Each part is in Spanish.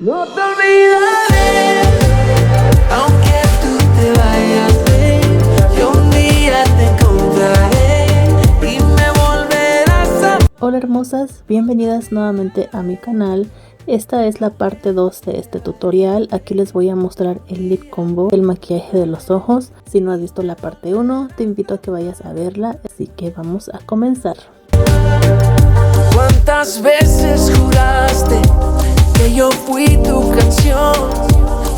No te olvidaré, aunque tú te vayas, ven, yo un día te encontraré y me volverás a... Hola hermosas, bienvenidas nuevamente a mi canal. Esta es la parte 2 de este tutorial. Aquí les voy a mostrar el lip combo, el maquillaje de los ojos. Si no has visto la parte 1, te invito a que vayas a verla, así que vamos a comenzar. ¿Cuántas veces juraste que yo fui tu canción?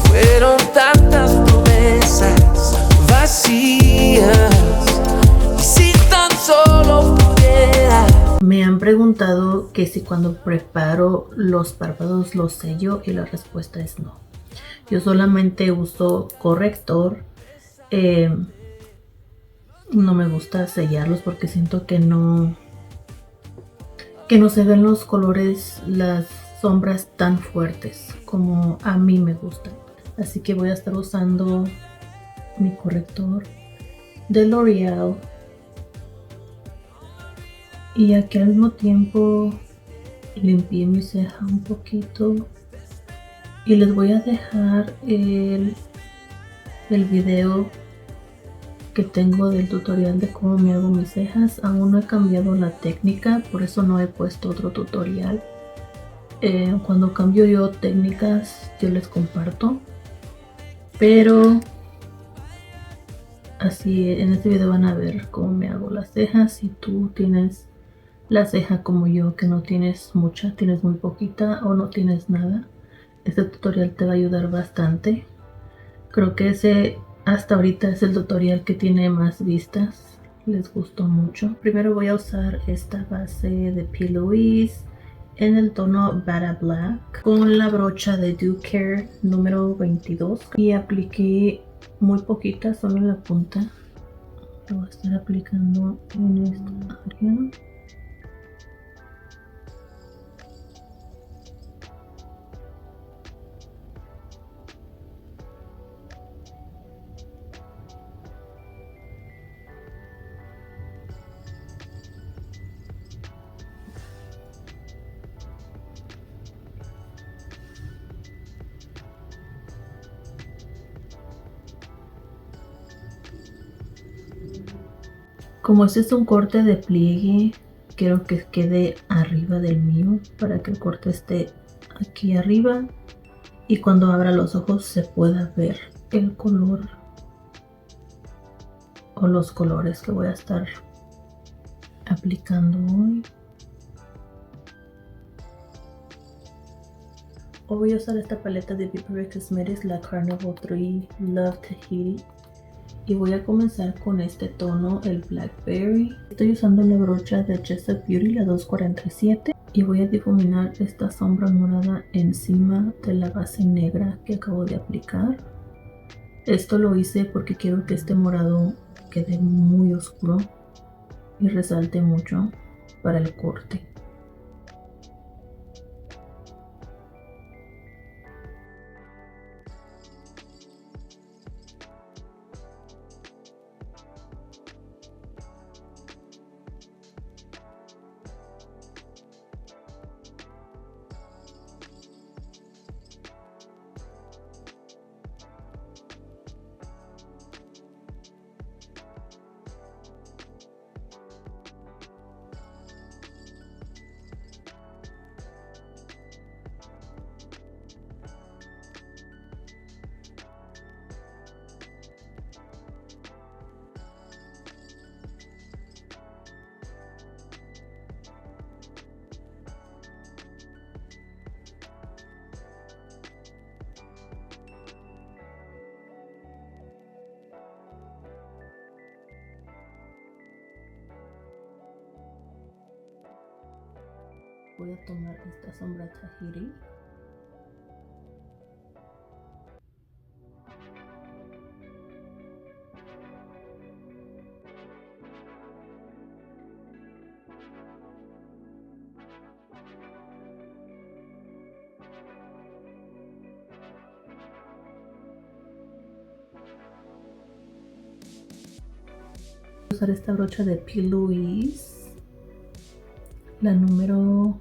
Fueron tantas promesas vacías. Y si tan solo pudiera. Me han preguntado que si cuando preparo los párpados los sello y la respuesta es no. Yo solamente uso corrector. No me gusta sellarlos porque siento que no se ven los colores, las sombras tan fuertes como a mí me gustan. Así que voy a estar usando mi corrector de L'Oreal. Y aquí al mismo tiempo limpié mi ceja un poquito. Y les voy a dejar el video que tengo del tutorial de cómo me hago mis cejas. Aún no he cambiado la técnica, por eso no he puesto otro tutorial. Cuando cambio yo técnicas, yo les comparto. Pero así en este video van a ver cómo me hago las cejas. Si tú tienes la ceja como yo, que no tienes mucha, tienes muy poquita o no tienes nada, este tutorial te va a ayudar bastante. Creo que ese hasta ahorita es el tutorial que tiene más vistas. Les gustó mucho. Primero voy a usar esta base de P. Louise en el tono Bada Black con la brocha de Do Care número 22 y apliqué muy poquita, solo en la punta. Lo voy a estar aplicando en esta área. Como este es un corte de pliegue, quiero que quede arriba del mío para que el corte esté aquí arriba y cuando abra los ojos se pueda ver el color o los colores que voy a estar aplicando hoy. Hoy voy a usar esta paleta de Beauty Cosmetics, la Carnival 3 Love Tahiti. Y voy a comenzar con este tono, el Blackberry. Estoy usando la brocha de Jessup Beauty, la 247. Y voy a difuminar esta sombra morada encima de la base negra que acabo de aplicar. Esto lo hice porque quiero que este morado quede muy oscuro y resalte mucho para el corte. Voy a tomar esta sombra Tahiti. Voy a usar esta brocha de P. Louise, la número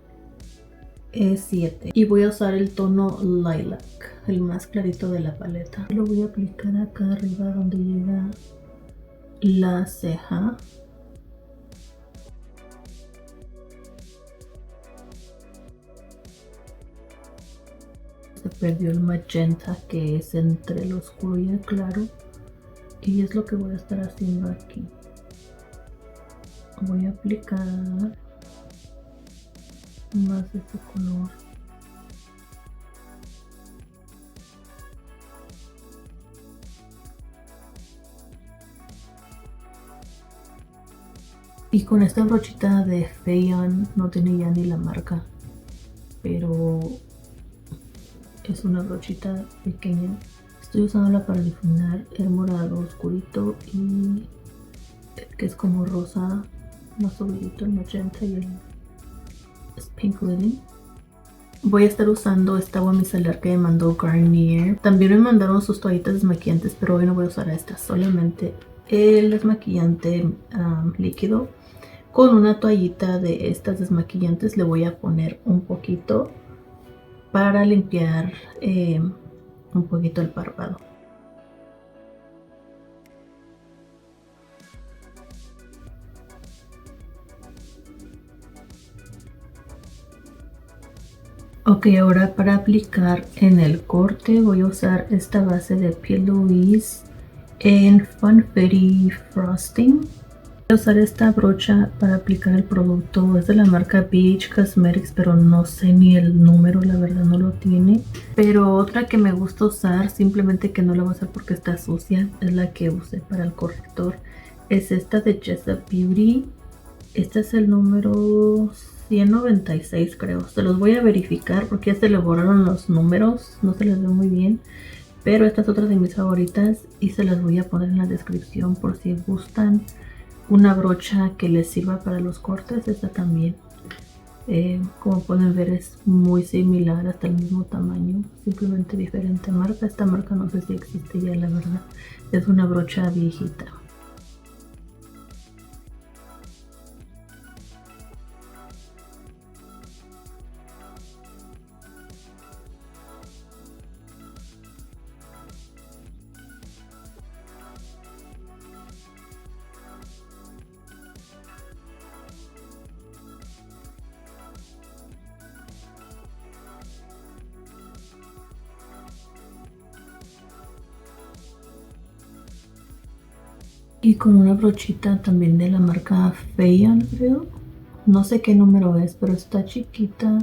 E7 y voy a usar el tono Lilac, el más clarito de la paleta. Lo voy a aplicar acá arriba donde llega la ceja. Se perdió el magenta que es entre el oscuro y el claro, y es lo que voy a estar haciendo aquí. Voy a aplicar más de este color. Y con esta brochita de Feyan, no tiene ya ni la marca, pero es una brochita pequeña. Estoy usándola para difuminar el morado oscurito y el que es como rosa más subidito, el magenta y el Pink Lily. Voy a estar usando esta agua micelar que me mandó Garnier. También me mandaron sus toallitas desmaquillantes, pero hoy no voy a usar estas, solamente el desmaquillante líquido. Con una toallita de estas desmaquillantes le voy a poner un poquito para limpiar un poquito el párpado. Ok, ahora para aplicar en el corte voy a usar esta base de P. Louise en Funfetti Frosting. Voy a usar esta brocha para aplicar el producto. Es de la marca BH Cosmetics, pero no sé ni el número, la verdad no lo tiene. Pero otra que me gusta usar, simplemente que no la voy a usar porque está sucia, es la que usé para el corrector. Es esta de Jessup Beauty. Este es el número 196, creo. Se los voy a verificar porque ya se le borraron los números, no se les ve muy bien. Pero esta es otra de mis favoritas y se las voy a poner en la descripción por si gustan una brocha que les sirva para los cortes. Esta también, como pueden ver, es muy similar, hasta el mismo tamaño, simplemente diferente marca. Esta marca no sé si existe ya, la verdad. Es una brocha viejita. Y con una brochita también de la marca Feyan, creo. No sé qué número es, pero está chiquita.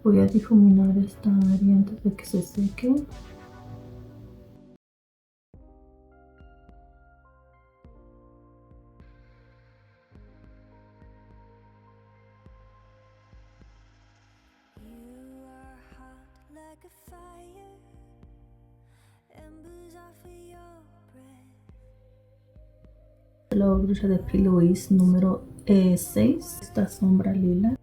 Voy a difuminar esta área antes de que se seque. La brocha de P. Louise número 6, esta sombra lila.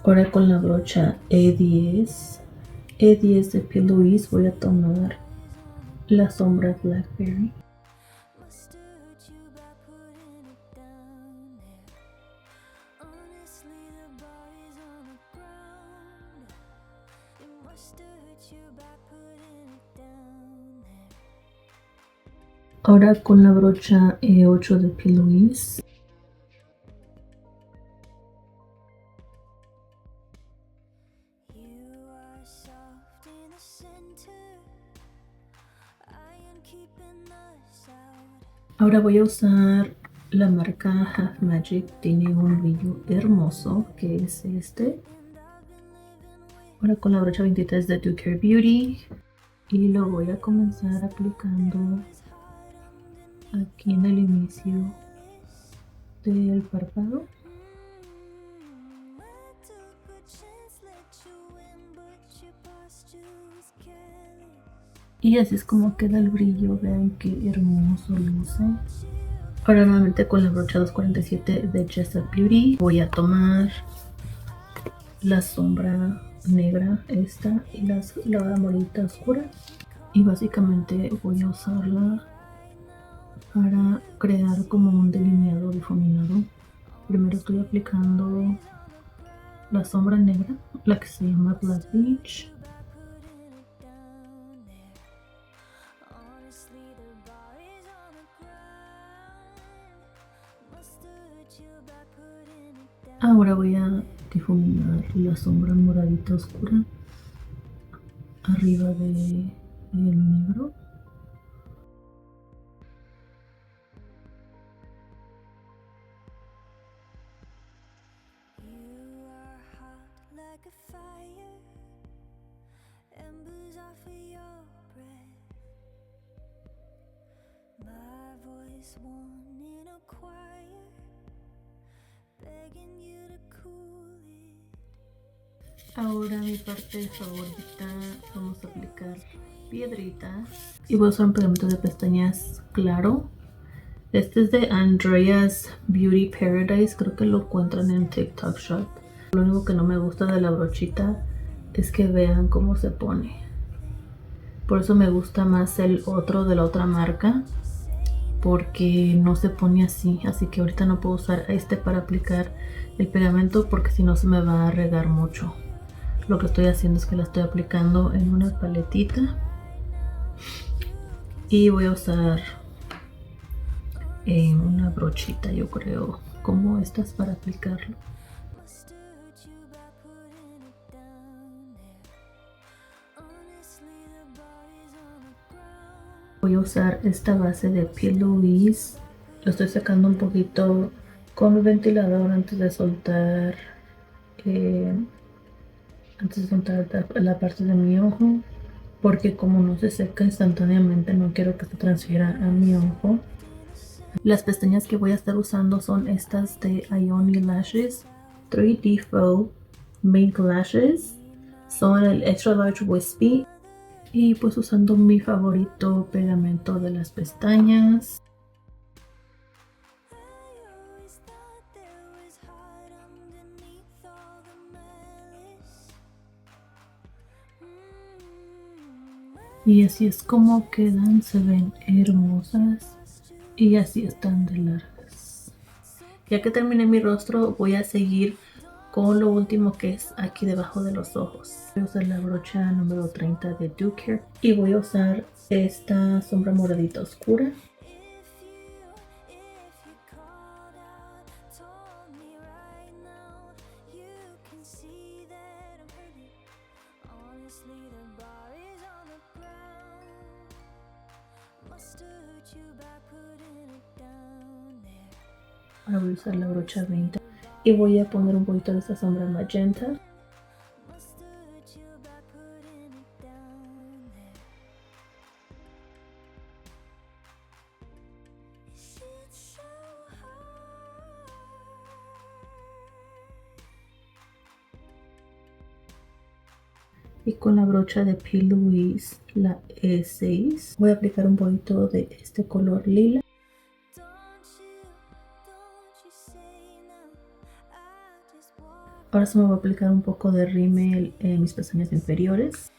Ahora con la brocha E10 de P. Louise voy a tomar la sombra Blackberry. Ahora con la brocha E8 de P. Louise. Ahora voy a usar la marca Half Magic. Tiene un brillo hermoso que es este. Ahora con la brocha 23 de Do Care Beauty. Y lo voy a comenzar aplicando aquí en el inicio del párpado. Y así es como queda el brillo. Vean qué hermoso luce. Ahora nuevamente con la brocha 247 de Jessup Beauty voy a tomar la sombra negra esta y la moradita oscura, y básicamente voy a usarla para crear como un delineado difuminado. Primero estoy aplicando la sombra negra, la que se llama Black Beach. Ahora voy a difuminar la sombra moradita oscura arriba de el negro. Ahora mi parte favorita, vamos a aplicar piedritas y voy a usar un pegamento de pestañas claro. Este es de Andrea's Beauty Paradise, creo que lo encuentran en TikTok Shop. Lo único que no me gusta de la brochita es que vean cómo se pone. Por eso me gusta más el otro de la otra marca, porque no se pone así. Así que ahorita no puedo usar este para aplicar el pegamento porque si no se me va a regar mucho. Lo que estoy haciendo es que la estoy aplicando en una paletita y voy a usar una brochita, yo creo, como estas para aplicarlo. Voy a usar esta base de P. Louise. Lo estoy sacando un poquito con el ventilador antes de soltar la parte de mi ojo, porque como no se seca instantáneamente no quiero que se transfiera a mi ojo. Las pestañas que voy a estar usando son estas de Ioni Lashes 3D Faux Mink Lashes. Son el Extra Large Wispy. Y pues usando mi favorito pegamento de las pestañas. Y así es como quedan, se ven hermosas y así están de largas. Ya que terminé mi rostro, voy a seguir con lo último, que es aquí debajo de los ojos. Voy a usar la brocha número 30 de Do Care y voy a usar esta sombra moradita oscura. Ahora voy a usar la brocha 20 y voy a poner un poquito de esta sombra magenta. Y con la brocha de P. Louise, la E6, voy a aplicar un poquito de este color lila. Ahora se me va a aplicar un poco de rímel en mis pestañas inferiores.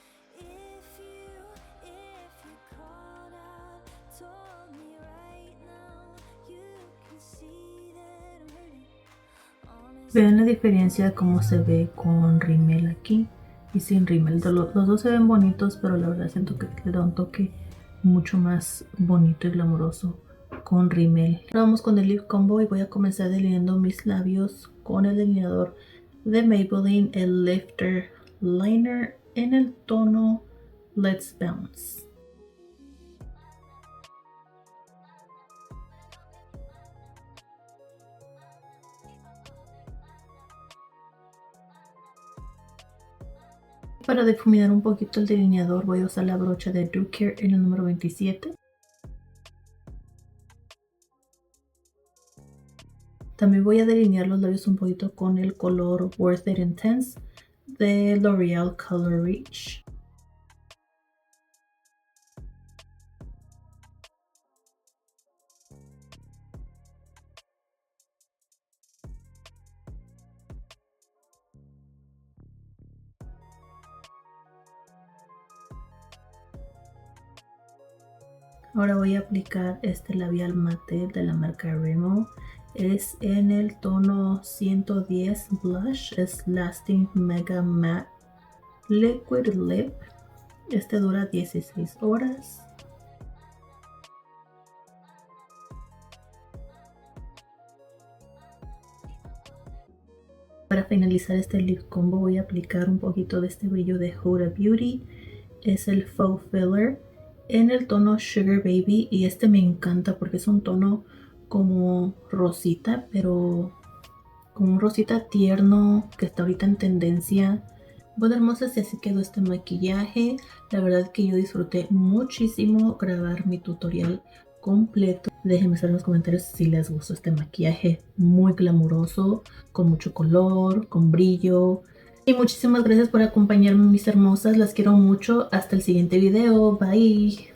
Vean la diferencia de cómo se ve con rímel aquí y sin rímel. Los dos se ven bonitos, pero la verdad siento que le da un toque mucho más bonito y glamuroso con rímel. Ahora vamos con el lip combo y voy a comenzar delineando mis labios con el delineador de Maybelline, el Lifter Liner en el tono Let's Bounce. Para difuminar un poquito el delineador voy a usar la brocha de Do Care en el número 27. También voy a delinear los labios un poquito con el color Worth It Intense de L'Oreal Color Reach. Ahora voy a aplicar este labial mate de la marca Rimmel. Es en el tono 110 Blush. Es Lasting Mega Matte Liquid Lip. Este dura 16 horas. Para finalizar este lip combo voy a aplicar un poquito de este brillo de Huda Beauty. Es el Faux Filler en el tono Sugar Baby, y este me encanta porque es un tono como rosita, pero como un rosita tierno que está ahorita en tendencia. Bueno, hermosas, y así quedó este maquillaje. La verdad que yo disfruté muchísimo grabar mi tutorial completo. Déjenme saber en los comentarios si les gustó este maquillaje muy glamuroso, con mucho color, con brillo. Y muchísimas gracias por acompañarme, mis hermosas. Las quiero mucho. Hasta el siguiente video. Bye.